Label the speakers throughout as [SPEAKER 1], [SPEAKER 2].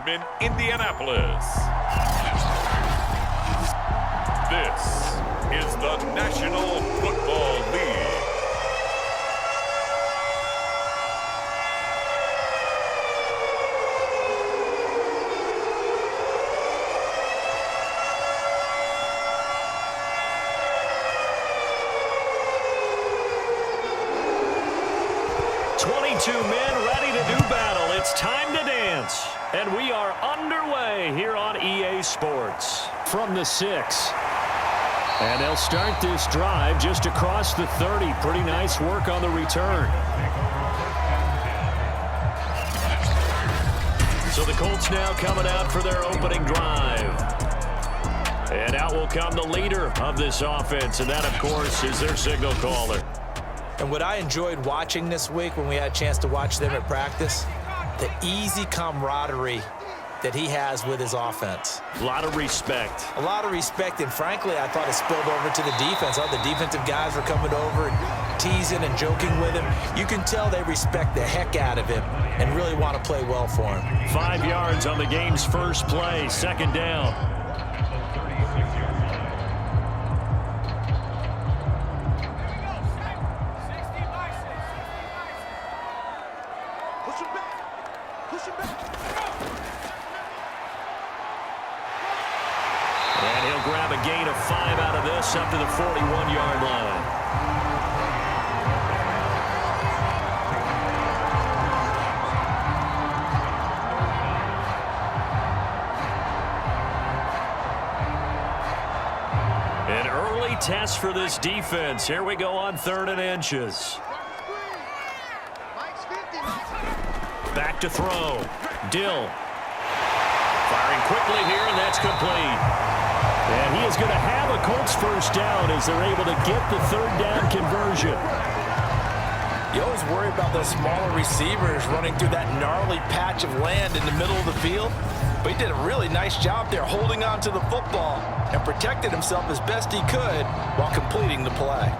[SPEAKER 1] Stadium in Indianapolis. This is the National Football League.
[SPEAKER 2] Men ready to do battle. It's time to dance. And we are underway here on EA Sports. From the 6. And they'll start this drive just across the 30. Pretty nice work on the return. So the Colts now coming out for their opening drive. And out will come the leader of this offense. And that, of course, is their signal caller.
[SPEAKER 3] And what I enjoyed watching this week when we had a chance to watch them at practice, the easy camaraderie that he has with his offense.
[SPEAKER 2] A lot of respect.
[SPEAKER 3] A lot of respect, and frankly, I thought it spilled over to the defense. All the defensive guys were coming over and teasing and joking with him. You can tell they respect the heck out of him and really want to play well for him.
[SPEAKER 2] 5 yards on the game's first play, second down. And he'll grab a gain of 5 out of this up to the 41-yard line. An early test for this defense. Here we go on 3rd and inches. Back to throw. Dill. Firing quickly here, and that's complete. And he is going to have a Colts first down as they're able to get the 3rd down conversion.
[SPEAKER 3] You always worry about those smaller receivers running through that gnarly patch of land in the middle of the field. But he did a really nice job there holding on to the football and protected himself as best he could while completing the play.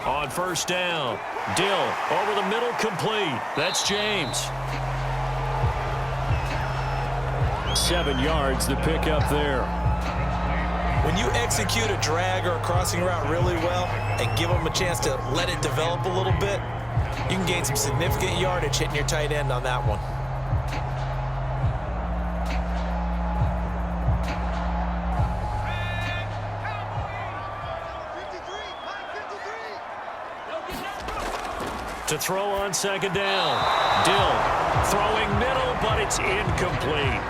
[SPEAKER 2] On first down, Dill over the middle, complete. That's James. 7 yards, the pickup there.
[SPEAKER 3] When you execute a drag or a crossing route really well and give them a chance to let it develop a little bit, you can gain some significant yardage hitting your tight end on that one.
[SPEAKER 2] To throw on second down. Dill throwing middle, but it's incomplete.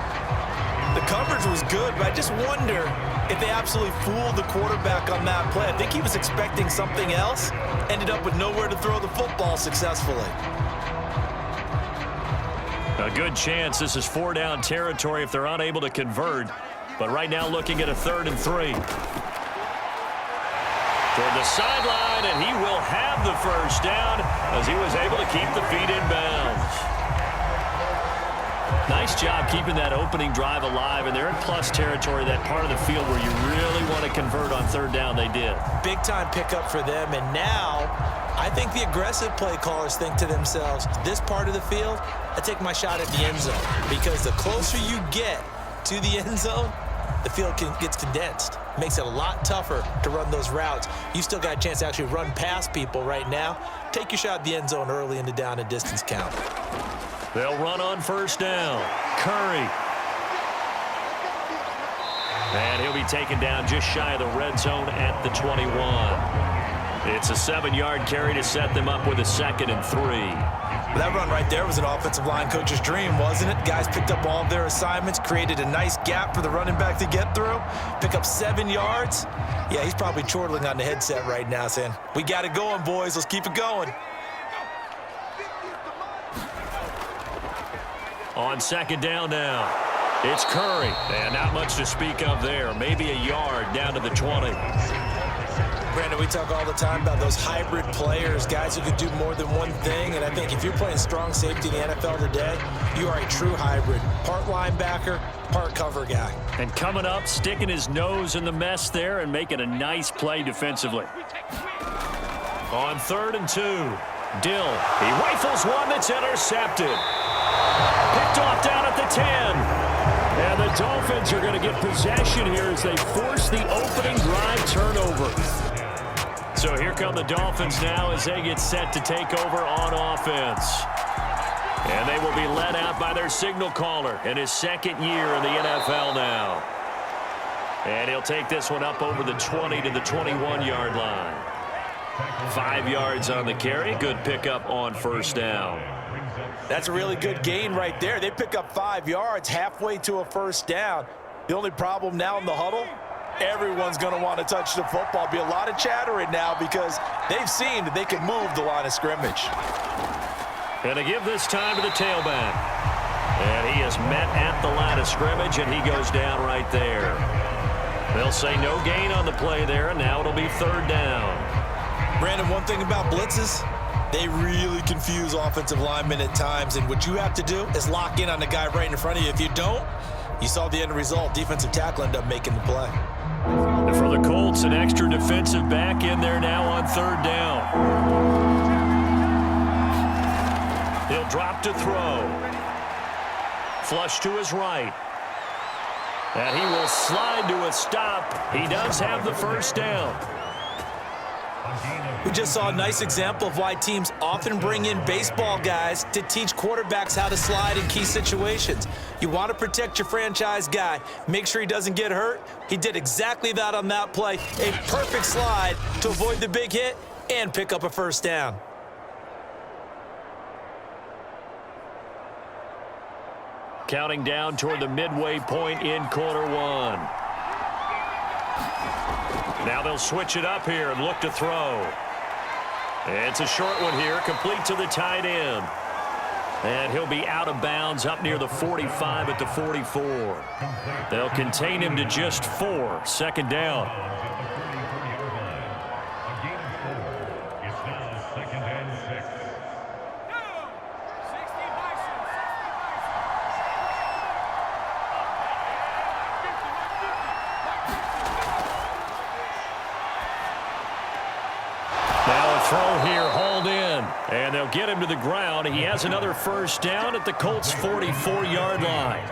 [SPEAKER 3] The coverage was good, but I just wonder if they absolutely fooled the quarterback on that play. I think he was expecting something else, ended up with nowhere to throw the football successfully.
[SPEAKER 2] A good chance this is 4-down territory if they're unable to convert. But right now looking at a 3rd and 3. Toward the sideline, and he will have the first down as he was able to keep the feet in bounds. Nice job keeping that opening drive alive, and they're in plus territory, that part of the field where you really want to convert on 3rd down. They did. Big-time pickup for them, and now I think the aggressive play callers think to themselves, this part of the field, I take my shot at the end zone, because the closer you get to the end zone, the field gets condensed. Makes it a lot tougher to run those routes. You still got a chance to actually run past people right now. Take your shot at the end zone early in the down and distance count. They'll run on first down. Curry. And he'll be taken down just shy of the red zone at the 21. It's a 7-yard carry to set them up with a 2nd and 3. That run right there was an offensive line coach's dream, wasn't it? Guys picked up all of their assignments, created a nice gap for the running back to get through, pick up 7 yards. Yeah, he's probably chortling on the headset right now saying, we got it going, boys. Let's keep it going. On 2nd down now, it's Curry. And not much to speak of there. Maybe a yard down to the 20.
[SPEAKER 3] Brandon, we talk all the time about those hybrid players, guys who can do more than one thing, and I think if you're playing strong safety in the NFL today, you are a true hybrid. Part linebacker, part cover guy. And
[SPEAKER 2] coming up, sticking his nose in the mess there and making a nice play defensively. On 3rd and 2, Dill. He rifles one that's intercepted. Picked off down at the 10. And the Dolphins are going to get possession here as they force the opening drive turnover. So here come the Dolphins now as they get set to take over on offense. And they will be led out by their signal caller in his 2nd year in the NFL now. And he'll take this one up over the 20 to the 21-yard line. 5 yards on the carry. Good pickup on 1st down.
[SPEAKER 3] That's a really good gain right there. They pick up 5 yards halfway to a 1st down. The only problem now in the huddle, everyone's going to want to touch the football. Be a lot of chatter right now because they've seen that they can move the line of scrimmage.
[SPEAKER 2] Going to give this time to the tailback. And he is met at the line of scrimmage, and he goes down right there. They'll say no gain on the play there, and now it'll be 3rd down.
[SPEAKER 3] Brandon, one thing about blitzes, they really confuse offensive linemen at times, and what you have to do is lock in on the guy right in front of you. If you don't, you saw the end result. Defensive tackle ended up making the play.
[SPEAKER 2] And for the Colts, an extra defensive back in there now on 3rd down. He'll drop to throw. Flush to his right. And he will slide to a stop. He does have the 1st down.
[SPEAKER 3] We just saw a nice example of why teams often bring in baseball guys to teach quarterbacks how to slide in key situations. You want to protect your franchise guy. Make sure he doesn't get hurt. He did exactly that on that play. A perfect slide to avoid the big hit and pick up a 1st down.
[SPEAKER 2] Counting down toward the midway point in quarter 1. Now they'll switch it up here and look to throw. It's a short one here, complete to the tight end. And he'll be out of bounds up near the 45 at the 44. They'll contain him to just 4, 2nd down. Throw here, hauled in, and they'll get him to the ground. He has another 1st down at the Colts' 44-yard line.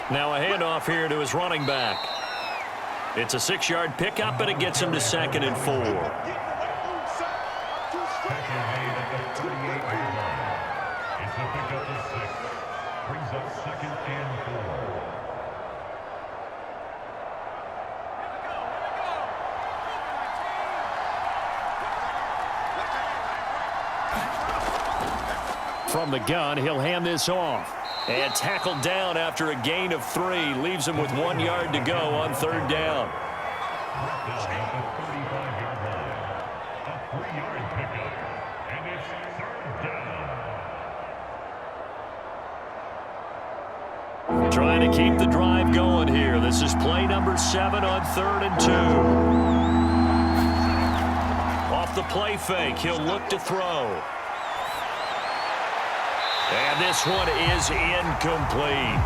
[SPEAKER 2] Now a handoff here to his running back. It's a 6-yard pickup, and it gets him to 2nd and 4. From the gun, he'll hand this off. And tackled down after a gain of 3. Leaves him with 1 yard to go on 3rd down. Trying to keep the drive going here. This is play number 7 on 3rd and 2. Off the play fake, he'll look to throw. And this one is incomplete.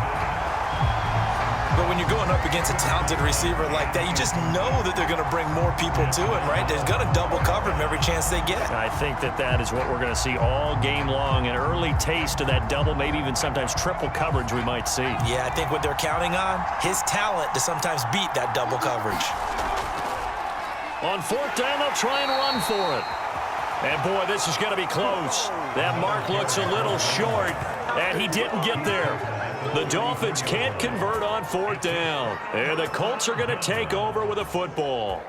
[SPEAKER 3] But when you're going up against a talented receiver like that, you just know that they're going to bring more people to him, right? They're going to double cover him every chance they get.
[SPEAKER 2] I think that is what we're going to see all game long. An early taste of that double, maybe even sometimes triple coverage we might see.
[SPEAKER 3] Yeah, I think what they're counting on, his talent to sometimes beat that double coverage.
[SPEAKER 2] On 4th down, they'll try and run for it. And, boy, this is going to be close. That mark looks a little short, and he didn't get there. The Dolphins can't convert on 4th down. And the Colts are going to take over with a football.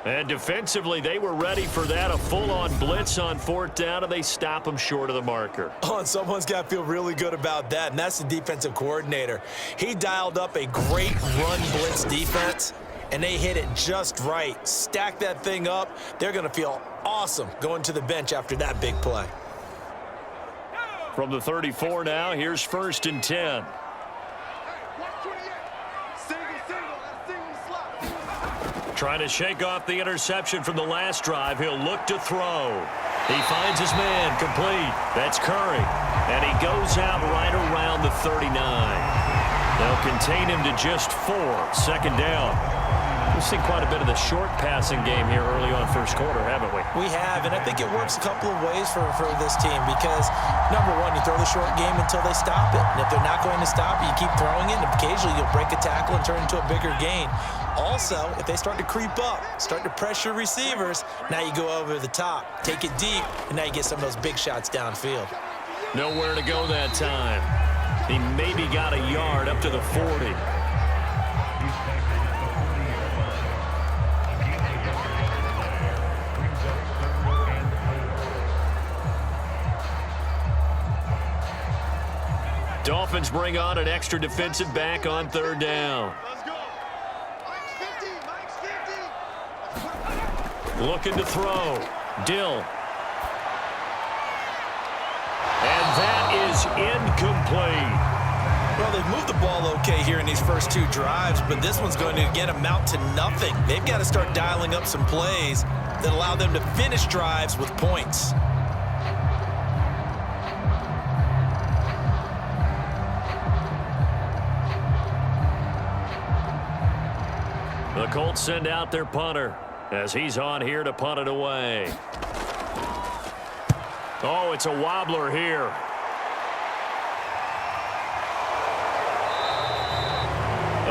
[SPEAKER 2] And defensively, they were ready for that, a full-on blitz on 4th down, and they stop them short of the marker.
[SPEAKER 3] Oh, and someone's got to feel really good about that, and that's the defensive coordinator. He dialed up a great run blitz defense, and they hit it just right. Stack that thing up. They're going to feel awesome going to the bench after that big play.
[SPEAKER 2] From the 34 now, here's 1st and 10. Trying to shake off the interception from the last drive. He'll look to throw. He finds his man complete. That's Curry. And he goes out right around the 39. They'll contain him to just 4. 2nd down. We've seen quite a bit of the short passing game here early on first quarter, haven't we?
[SPEAKER 3] We have, and I think it works a couple of ways for this team because, number one, you throw the short game until they stop it. And if they're not going to stop it, you keep throwing it, and occasionally you'll break a tackle and turn it into a bigger gain. Also, if they start to creep up, start to pressure receivers, now you go over the top, take it deep, and now you get some of those big shots downfield.
[SPEAKER 2] Nowhere to go that time. He maybe got a yard up to the 40. Dolphins bring on an extra defensive back on 3rd down. Looking to throw. Dill. And that is incomplete.
[SPEAKER 3] Well, they've moved the ball okay here in these first 2 drives, but this one's going to again amount to nothing. They've got to start dialing up some plays that allow them to finish drives with points.
[SPEAKER 2] The Colts send out their punter as he's on here to punt it away. Oh, it's a wobbler here.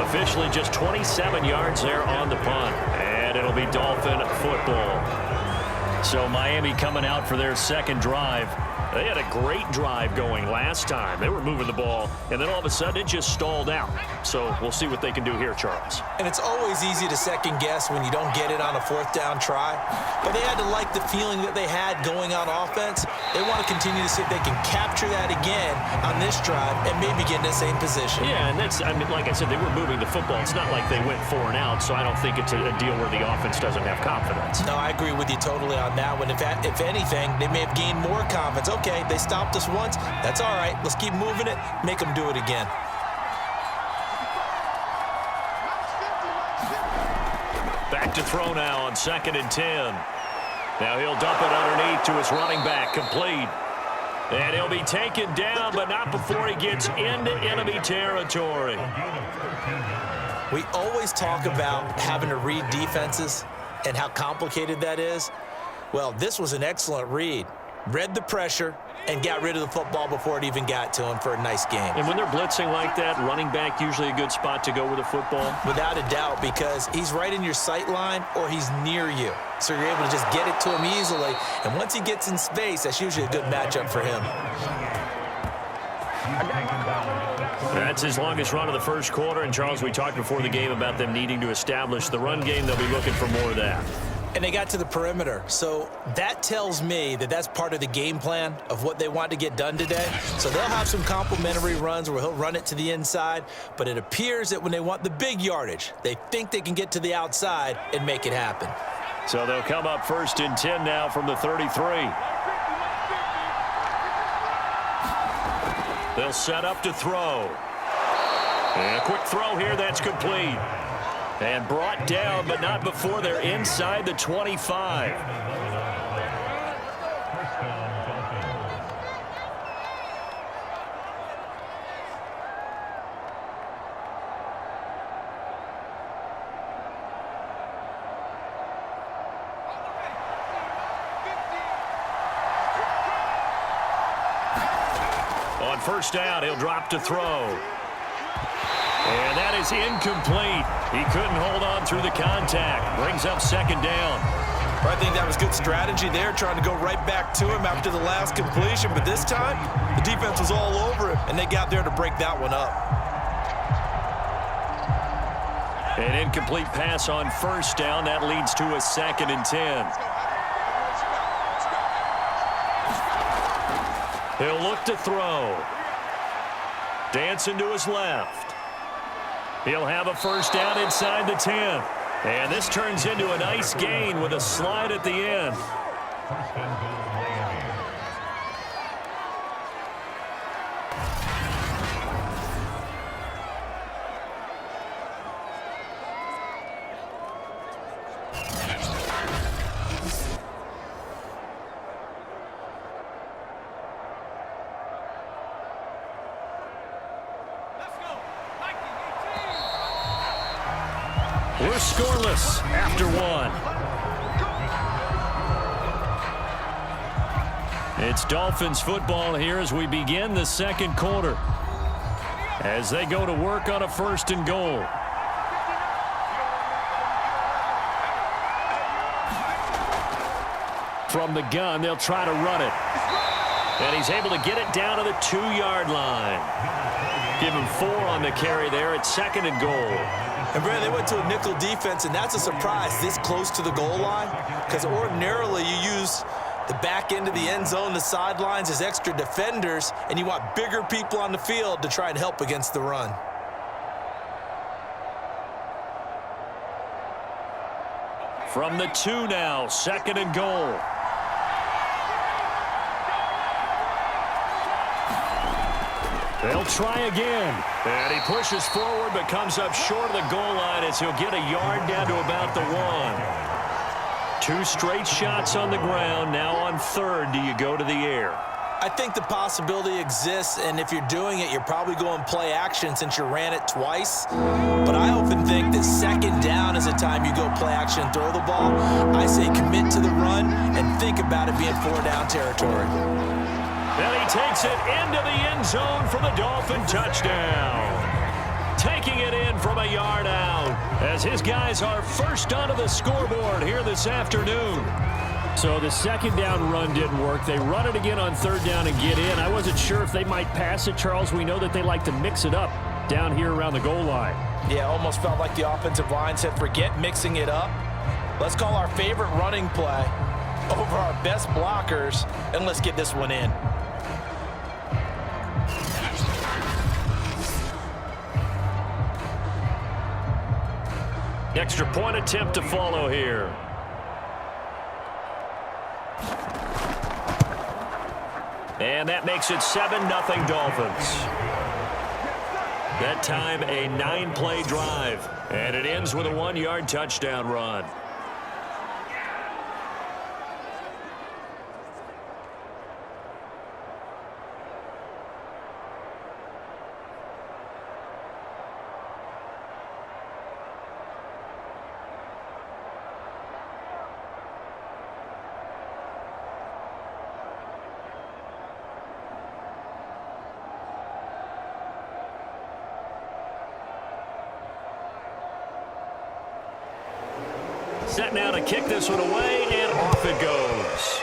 [SPEAKER 2] Officially just 27 yards there on the punt. And it'll be Dolphin football. So Miami coming out for their 2nd drive. They had a great drive going last time. They were moving the ball, and then all of a sudden it just stalled out. So we'll see what they can do here, Charles.
[SPEAKER 3] And it's always easy to second guess when you don't get it on a 4th down try. But they had to like the feeling that they had going on offense. They want to continue to see if they can capture that again on this drive and maybe get in the same position.
[SPEAKER 2] Yeah, and that's, I mean, like I said, they were moving the football. It's not like they went 4 and out, so I don't think it's a deal where the offense doesn't have confidence.
[SPEAKER 3] No, I agree with you totally on that one. If anything, they may have gained more confidence. Okay, they stopped us once. That's all right. Let's keep moving it. Make them do it again.
[SPEAKER 2] Back to throw now on 2nd and 10. Now he'll dump it underneath to his running back, complete. And he'll be taken down, but not before he gets into enemy territory.
[SPEAKER 3] We always talk about having to read defenses and how complicated that is. Well, this was an excellent read. Read the pressure and got rid of the football before it even got to him for a nice game.
[SPEAKER 2] And when they're blitzing like that, running back usually a good spot to go with the football?
[SPEAKER 3] Without a doubt, because he's right in your sight line or he's near you. So you're able to just get it to him easily. And once he gets in space, that's usually a good matchup for him.
[SPEAKER 2] That's his longest run of the first quarter. And, Charles, we talked before the game about them needing to establish the run game. They'll be looking for more of that.
[SPEAKER 3] And they got to the perimeter. So that tells me that that's part of the game plan of what they want to get done today. So they'll have some complementary runs where he'll run it to the inside. But it appears that when they want the big yardage, they think they can get to the outside and make it happen.
[SPEAKER 2] So they'll come up 1st and 10 now from the 33. They'll set up to throw. And a quick throw here, that's complete. And brought down, but not before they're inside the 25. On 1st down, he'll drop to throw. And that is incomplete. He couldn't hold on through the contact. Brings up 2nd down.
[SPEAKER 3] I think that was good strategy there, trying to go right back to him after the last completion. But this time, the defense was all over him, and they got there to break that one up.
[SPEAKER 2] An incomplete pass on 1st down. That leads to a 2nd and 10. He'll look to throw. Dancing to his left. He'll have a 1st down inside the 10. And this turns into a nice gain with a slide at the end. We're scoreless after one. It's Dolphins football here as we begin the second quarter, as they go to work on a 1st and goal. From the gun, they'll try to run it. And he's able to get it down to the 2-yard line. Give him 4 on the carry there at 2nd and goal.
[SPEAKER 3] And, Brad, they went to a nickel defense, and that's a surprise this close to the goal line, because ordinarily you use the back end of the end zone, the sidelines as extra defenders, and you want bigger people on the field to try and help against the run.
[SPEAKER 2] From the 2 now, 2nd and goal. They'll try again. And he pushes forward but comes up short of the goal line as he'll get a yard down to about the 1. 2 straight shots on the ground. Now on 3rd, do you go to the air?
[SPEAKER 3] I think the possibility exists, and if you're doing it, you're probably going play action since you ran it twice. But I often think that 2nd down is a time you go play action and throw the ball. I say commit to the run and think about it being 4-down territory.
[SPEAKER 2] And he takes it into the end zone for the Dolphin touchdown. Taking it in from a yard out as his guys are first onto the scoreboard here this afternoon. So the 2nd down run didn't work. They run it again on 3rd down and get in. I wasn't sure if they might pass it, Charles. We know that they like to mix it up down here around the goal line.
[SPEAKER 3] Yeah, almost felt like the offensive line said, forget mixing it up. Let's call our favorite running play over our best blockers, and let's get this one in.
[SPEAKER 2] Extra point attempt to follow here. And that makes it 7-0 Dolphins. That time a 9-play drive. And it ends with a 1-yard touchdown run. Set now to kick this one away, and off it goes.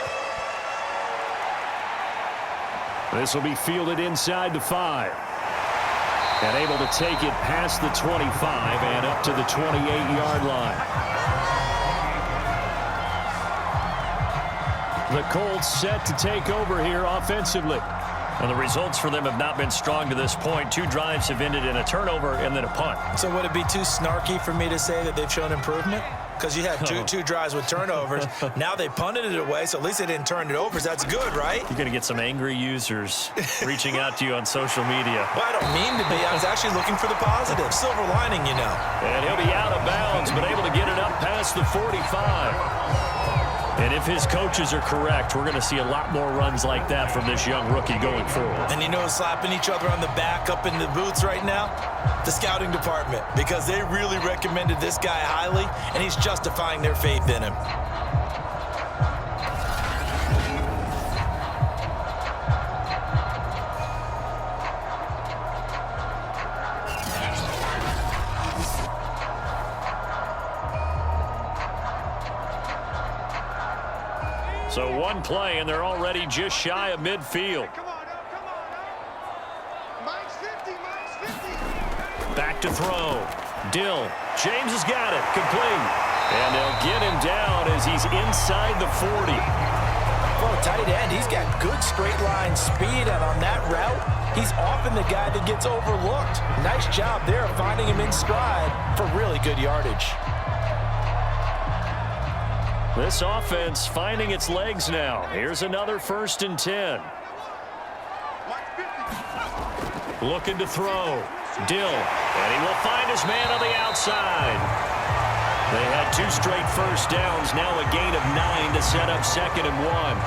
[SPEAKER 2] This will be fielded inside the 5. And able to take it past the 25 and up to the 28-yard line. The Colts set to take over here offensively. And the results for them have not been strong to this point. 2 drives have ended in a turnover and then a punt.
[SPEAKER 3] So would it be too snarky for me to say that they've shown improvement? Because you had two drives with turnovers. Now they punted it away, so at least they didn't turn it over. So that's good, right?
[SPEAKER 2] You're going to get some angry users reaching out to you on social media.
[SPEAKER 3] Well, I don't mean to be. I was actually looking for the positive. Silver lining, you know.
[SPEAKER 2] And he'll be out of bounds, but able to get it up past the 45. And if his coaches are correct, we're going to see a lot more runs like that from this young rookie going forward.
[SPEAKER 3] And you know who's slapping each other on the back up in the boots right now? The scouting department, because they really recommended this guy highly, and he's justifying their faith in him.
[SPEAKER 2] So 1 play, and they're already just shy of midfield.
[SPEAKER 4] Come on up. Mine's 50, mine's 50.
[SPEAKER 2] Back to throw. Dill. James has got it. Complete. And they'll get him down as he's inside the 40.
[SPEAKER 3] For a tight end, he's got good straight line speed, and on that route, he's often the guy that gets overlooked. Nice job there of finding him in stride for really good yardage.
[SPEAKER 2] This offense finding its legs now. Here's another 1st and 10. Looking to throw. Dill. And he will find his man on the outside. They had 2 straight first downs. Now a gain of 9 to set up 2nd and 1.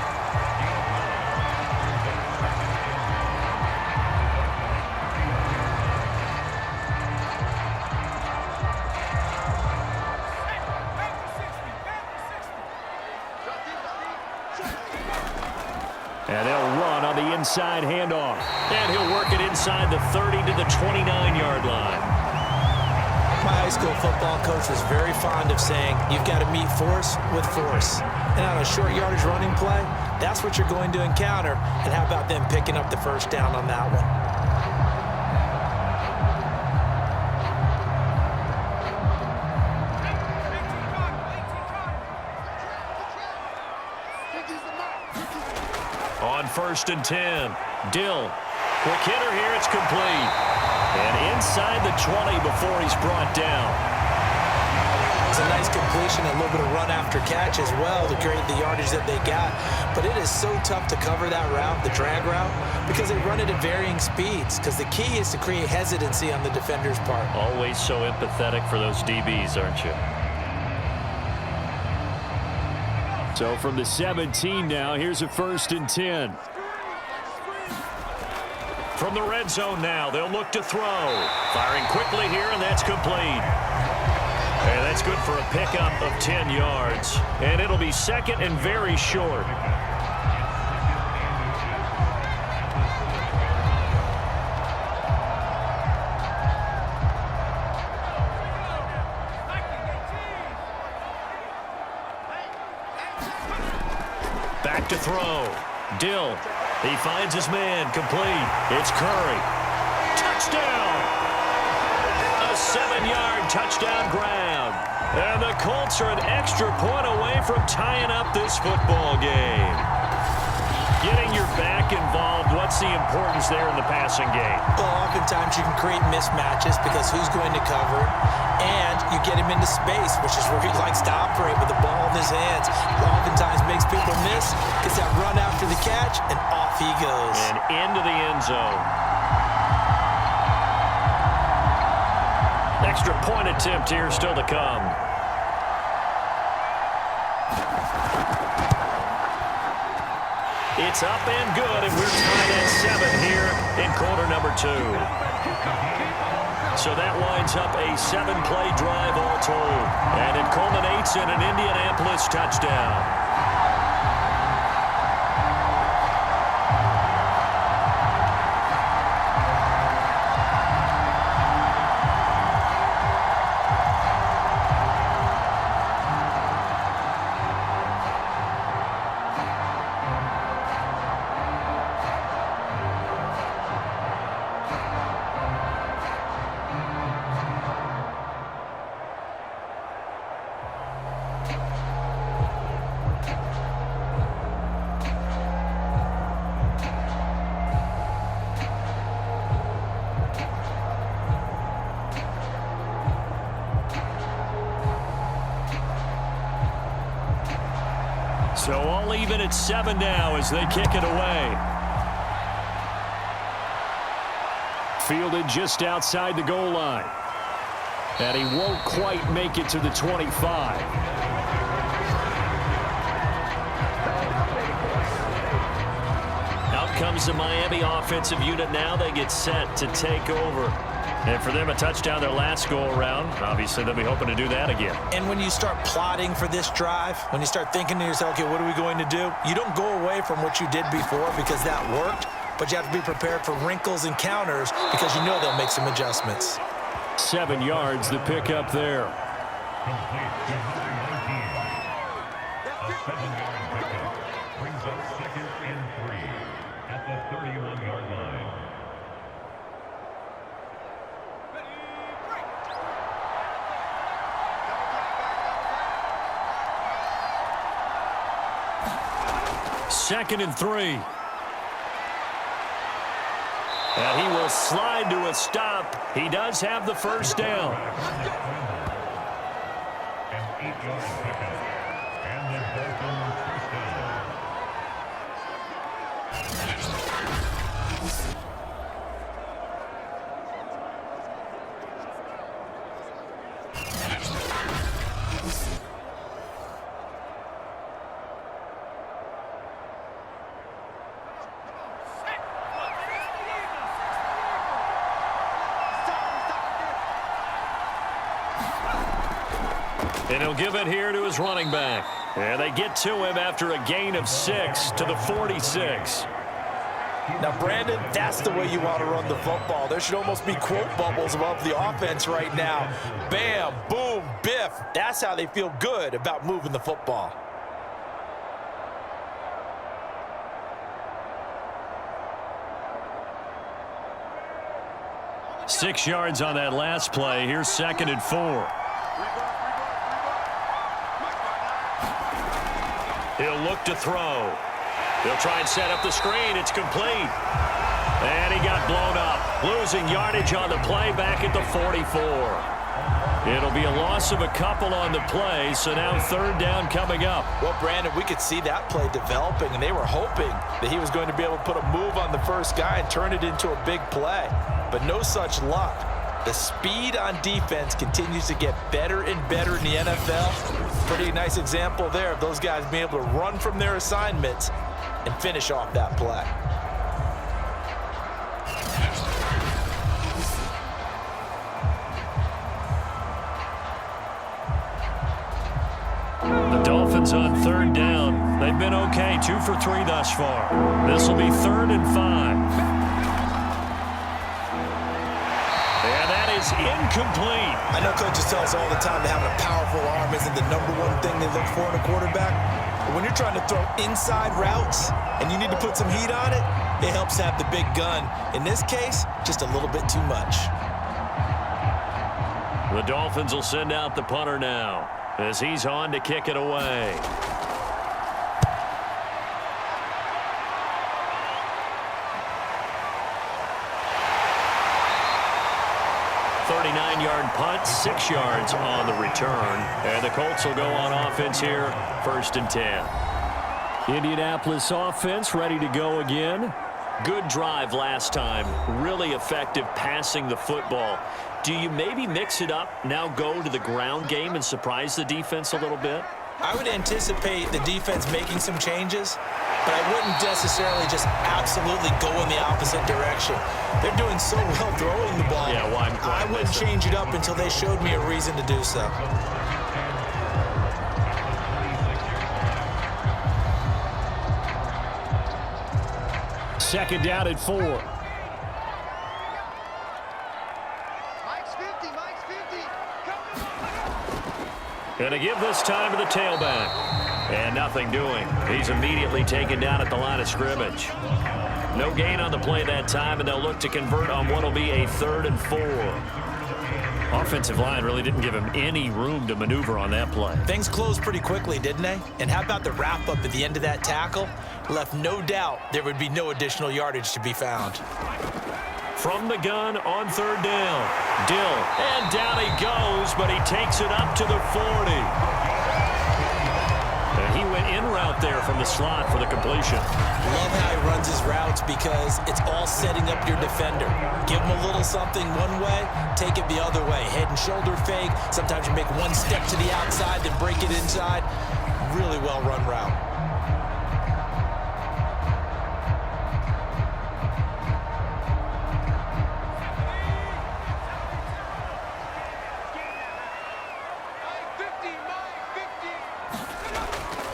[SPEAKER 2] And they'll run on the inside handoff. And he'll work it inside the 30 to the 29-yard line.
[SPEAKER 3] My high school football coach was very fond of saying, you've got to meet force with force. And on a short yardage running play, that's what you're going to encounter. And how about them picking up the 1st down on that one?
[SPEAKER 2] On 1st and 10, Dill. Quick hitter here, it's complete. And inside the 20 before he's brought down.
[SPEAKER 3] It's a nice completion, a little bit of run after catch as well to create the yardage that they got. But it is so tough to cover that route, the drag route, because they run it at varying speeds. Because the key is to create hesitancy on the defender's part.
[SPEAKER 2] Always so empathetic for those DBs, aren't you? So from the 17 now, here's a 1st and 10. From the red zone now, they'll look to throw. Firing quickly here, and that's complete. And that's good for a pickup of 10 yards. And it'll be 2nd and very short. Back to throw. Dill. He finds his man. Complete. It's Curry. Touchdown! A 7-yard touchdown grab. And the Colts are an extra point away from tying up this football game. Getting your back involved, what's the importance there in the passing game?
[SPEAKER 3] Well, oftentimes you can create mismatches because who's going to cover it, and you get him into space, which is where he likes to operate with the ball in his hands. Oftentimes makes people miss, gets that run after the catch, and off he goes.
[SPEAKER 2] And into the end zone. Extra point attempt here still to come. It's up and good, and we're tied at 7 here in quarter number 2. So that winds up a 7-play drive all told. And it culminates in an Indianapolis touchdown. So all even at 7 now as they kick it away. Fielded just outside the goal line. And he won't quite make it to the 25. Out comes the Miami offensive unit now. They get set to take over. And for them, a touchdown their last go-around. Obviously, they'll be hoping to do that again.
[SPEAKER 3] And when you start plotting for this drive, when you start thinking to yourself, okay, what are we going to do? You don't go away from what you did before because that worked, but you have to be prepared for wrinkles and counters because you know they'll make some adjustments.
[SPEAKER 2] 7 yards, the pickup there.
[SPEAKER 5] Brings up 2nd and 3 at the 31-yard line.
[SPEAKER 2] Second and 3. And he will slide to a stop. He does have the first down.
[SPEAKER 5] An 8-yard pickup. And the Dolphins first down.
[SPEAKER 2] And he'll give it here to his running back. And they get to him after a gain of 6 to the 46.
[SPEAKER 3] Now, Brandon, that's the way you want to run the football. There should almost be quote bubbles above the offense right now. Bam, boom, biff. That's how they feel good about moving the football.
[SPEAKER 2] Six yards on that last play. Here's 2nd and 4. He'll look to throw. He'll try and set up the screen. It's complete. And he got blown up. Losing yardage on the play back at the 44. It'll be a loss of a couple on the play, so now 3rd down coming up.
[SPEAKER 3] Well, Brandon, we could see that play developing, and they were hoping that he was going to be able to put a move on the first guy and turn it into a big play. But no such luck. The speed on defense continues to get better and better in the NFL. Pretty nice example there of those guys being able to run from their assignments and finish off that play.
[SPEAKER 2] The Dolphins on 3rd down. They've been okay, 2 for 3 thus far. This will be 3rd and 5. And that is incomplete.
[SPEAKER 3] I know coaches tell us all the time that having a powerful arm isn't the #1 thing they look for in a quarterback. But when you're trying to throw inside routes and you need to put some heat on it, it helps have the big gun. In this case, just a little bit too much.
[SPEAKER 2] The Dolphins will send out the punter now as he's on to kick it away. 39-yard punt, 6 yards on the return. And the Colts will go on offense here, 1st and 10. Indianapolis offense ready to go again. Good drive last time. Really effective passing the football. Do you maybe mix it up, now go to the ground game and surprise the defense a little bit?
[SPEAKER 3] I would anticipate the defense making some changes, but I wouldn't necessarily just absolutely go in the opposite direction. They're doing so well throwing the ball.
[SPEAKER 2] Yeah, well,
[SPEAKER 3] I wouldn't change it up until they showed me a reason to do so.
[SPEAKER 2] Second down at 4.
[SPEAKER 4] Mike's 50, Mike's 50.
[SPEAKER 2] Going to give this time to the tailback. And nothing doing. He's immediately taken down at the line of scrimmage. No gain on the play that time, and they'll look to convert on what will be a 3rd and 4. Offensive line really didn't give him any room to maneuver on that play.
[SPEAKER 3] Things closed pretty quickly, didn't they? And how about the wrap-up at the end of that tackle? Left no doubt there would be no additional yardage to be found.
[SPEAKER 2] From the gun on 3rd down. Dill, and down he goes, but he takes it up to the 40. And he went in route there from the slot for the completion.
[SPEAKER 3] Love how he runs his routes because it's all setting up your defender. Give him a little something one way, take it the other way. Head and shoulder fake. Sometimes you make one step to the outside, then break it inside. Really well run route.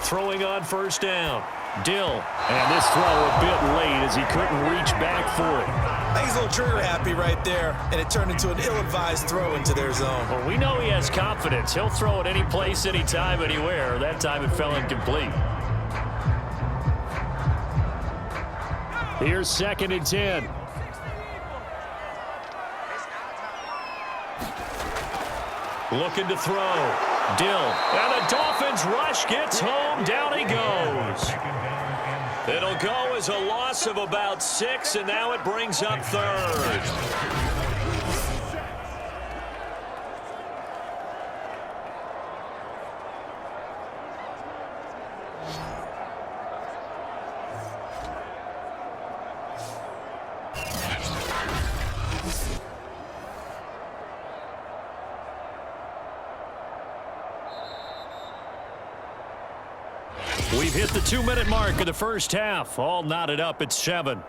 [SPEAKER 2] Throwing on 1st down. Dill. And this throw a bit late as he couldn't reach back for it.
[SPEAKER 3] I think he's a little trigger happy right there, and it turned into an ill-advised throw into their zone.
[SPEAKER 2] Well, we know he has confidence. He'll throw it any place, anytime, anywhere. That time it fell incomplete. Here's 2nd and 10. Looking to throw. Dill. And the Dolphins rush gets home. Down he goes. It'll go as a loss of about 6, and now it brings up 3rd. We've hit the 2-minute mark of the first half. All knotted up at 7.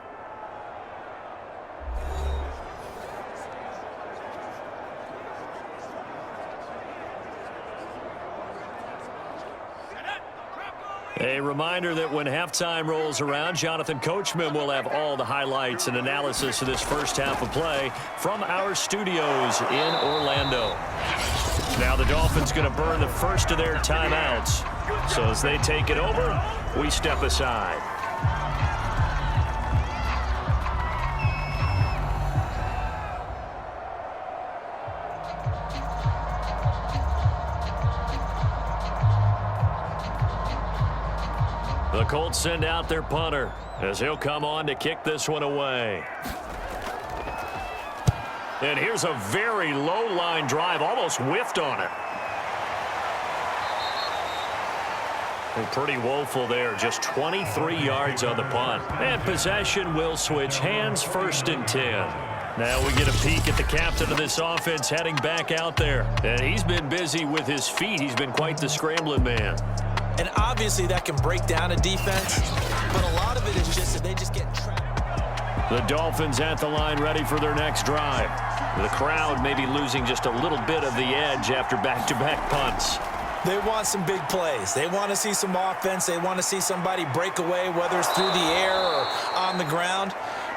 [SPEAKER 2] A reminder that when halftime rolls around, Jonathan Coachman will have all the highlights and analysis of this first half of play from our studios in Orlando. Now the Dolphins going to burn the first of their timeouts. So as they take it over, we step aside. The Colts send out their punter as he'll come on to kick this one away. And here's a very low line drive, almost whiffed on it. And pretty woeful there, just 23 yards on the punt. And possession will switch hands, 1st and 10. Now we get a peek at the captain of this offense heading back out there. And he's been busy with his feet. He's been quite the scrambling man.
[SPEAKER 3] And obviously that can break down a defense, but a lot of it is just that they just get trapped.
[SPEAKER 2] The Dolphins at the line ready for their next drive. The crowd may be losing just a little bit of the edge after back-to-back punts.
[SPEAKER 3] They want some big plays. They want to see some offense. They want to see somebody break away, whether it's through the air or on the ground.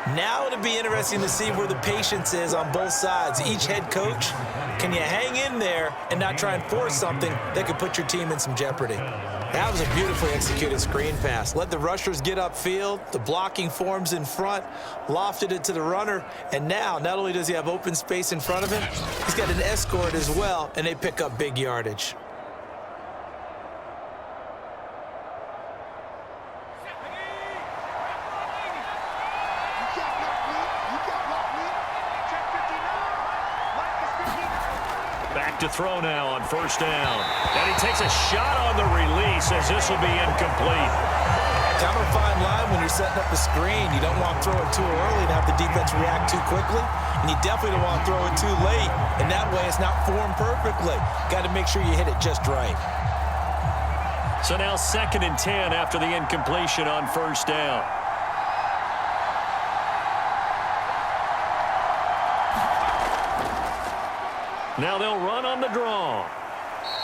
[SPEAKER 3] Now it'll be interesting to see where the patience is on both sides. Each head coach, can you hang in there and not try and force something that could put your team in some jeopardy? That was a beautifully executed screen pass. Let the rushers get upfield. The blocking forms in front, lofted it to the runner, and now not only does he have open space in front of him, he's got an escort as well, and they pick up big yardage.
[SPEAKER 2] Back to throw now on 1st down. And he takes a shot on the release as this will be incomplete.
[SPEAKER 3] Kind of a fine line when you're setting up the screen. You don't want to throw it too early and have the defense react too quickly. And you definitely don't want to throw it too late. And that way it's not formed perfectly. Got to make sure you hit it just right.
[SPEAKER 2] So now 2nd and 10 after the incompletion on 1st down. Now they'll run on the draw.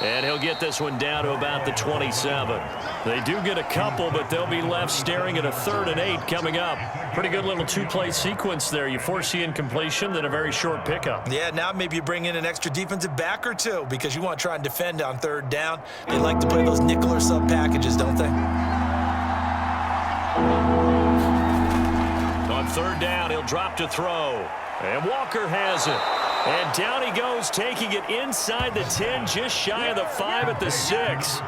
[SPEAKER 2] And he'll get this one down to about the 27. They do get a couple, but they'll be left staring at a 3rd and 8 coming up. Pretty good little 2-play sequence there. You force the incompletion, then a very short pickup.
[SPEAKER 3] Yeah, now maybe you bring in an extra defensive back or two because you want to try and defend on 3rd down. They like to play those nickel or sub packages, don't they?
[SPEAKER 2] On 3rd down, he'll drop to throw. And Walker has it. And down he goes, taking it inside the 10, just shy of the 5 at the 6.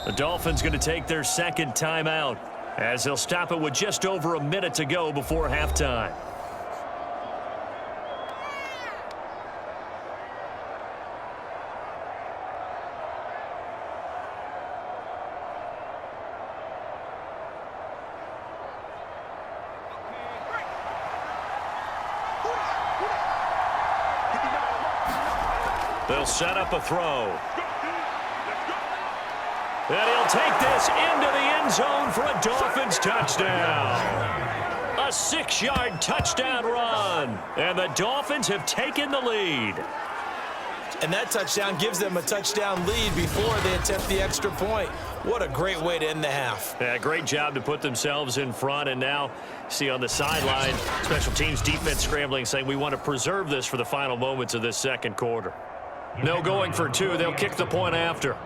[SPEAKER 2] The Dolphins going to take their 2nd timeout, as they'll stop it with just over a minute to go before halftime. They'll set up a throw. And he'll take this into the end zone for a Dolphins touchdown. A 6-yard touchdown run. And the Dolphins have taken the lead.
[SPEAKER 3] And that touchdown gives them a touchdown lead before they attempt the extra point. What a great way to end the half.
[SPEAKER 2] Yeah, great job to put themselves in front. And now, see on the sideline, special teams defense scrambling, saying we want to preserve this for the final moments of this 2nd quarter. No going for 2. They'll kick the point after.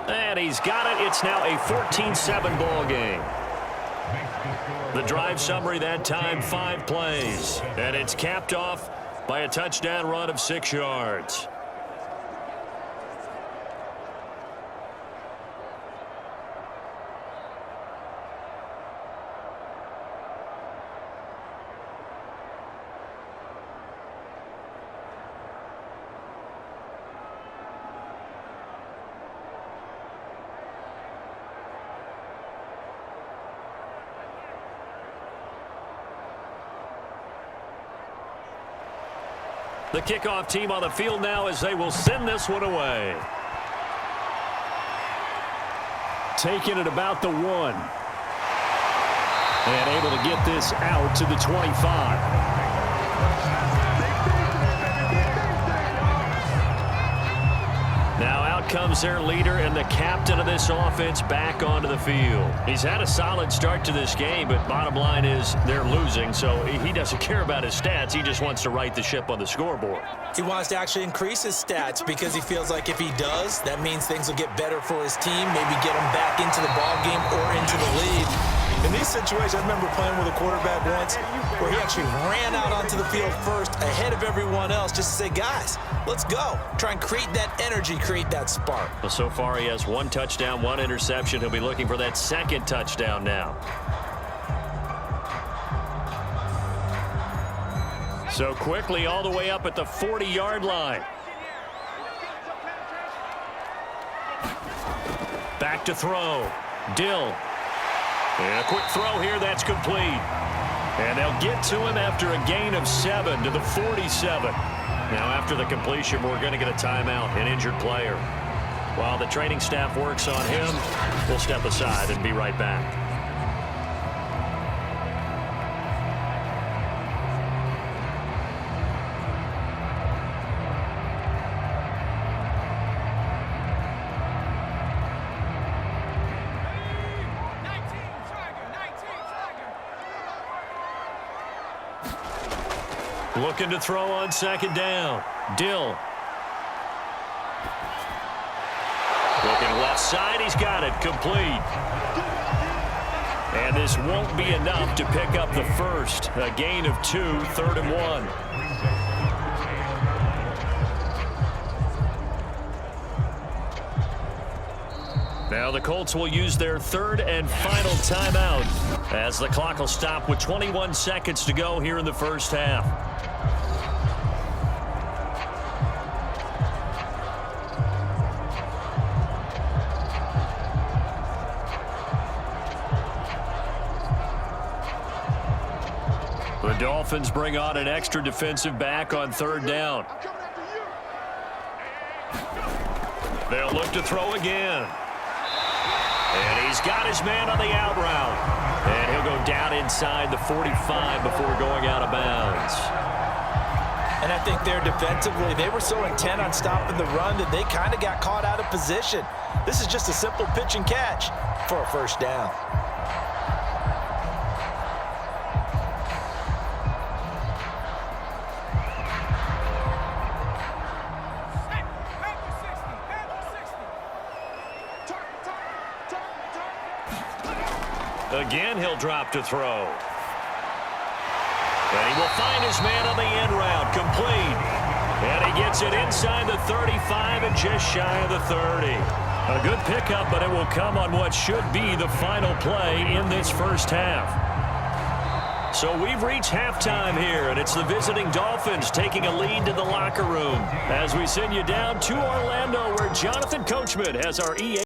[SPEAKER 2] And he's got it. It's now a 14-7 ball game. The drive summary that time, 5 plays. And it's capped off by a touchdown run of 6 yards. The kickoff team on the field now as they will send this one away. Taking it about the 1. And able to get this out to the 25. Now out comes their leader and the captain of this offense back onto the field. He's had a solid start to this game, but bottom line is they're losing, so he doesn't care about his stats. He just wants to right the ship on the scoreboard.
[SPEAKER 3] He wants to actually increase his stats because he feels like if he does, that means things will get better for his team, maybe get him back into the ball game or into the lead. In these situations, I remember playing with a quarterback once where he actually ran out onto the field first ahead of everyone else just to say, guys, let's go. Try and create that energy, create that spark.
[SPEAKER 2] Well, so far he has 1 touchdown, 1 interception. He'll be looking for that second touchdown now. So quickly all the way up at the 40-yard line. Back to throw. Dill. And a quick throw here, that's complete. And they'll get to him after a gain of 7 to the 47. Now after the completion, we're going to get a timeout, an injured player. While the training staff works on him, we'll step aside and be right back. Looking to throw on second down. Dill. Looking left side. He's got it. Complete. And this won't be enough to pick up the first. A gain of 2, 3rd and 1. Now the Colts will use their 3rd and final timeout as the clock will stop with 21 seconds to go here in the first half. The Dolphins bring on an extra defensive back on 3rd down. They'll look to throw again. And he's got his man on the out route. And he'll go down inside the 45 before going out of bounds.
[SPEAKER 3] And I think there defensively, they were so intent on stopping the run that they kind of got caught out of position. This is just a simple pitch and catch for a first down.
[SPEAKER 2] Again, he'll drop to throw. And he will find his man on the end route, complete. And he gets it inside the 35 and just shy of the 30. A good pickup, but it will come on what should be the final play in this first half. So we've reached halftime here, and it's the visiting Dolphins taking a lead to the locker room as we send you down to Orlando, where Jonathan Coachman has our EA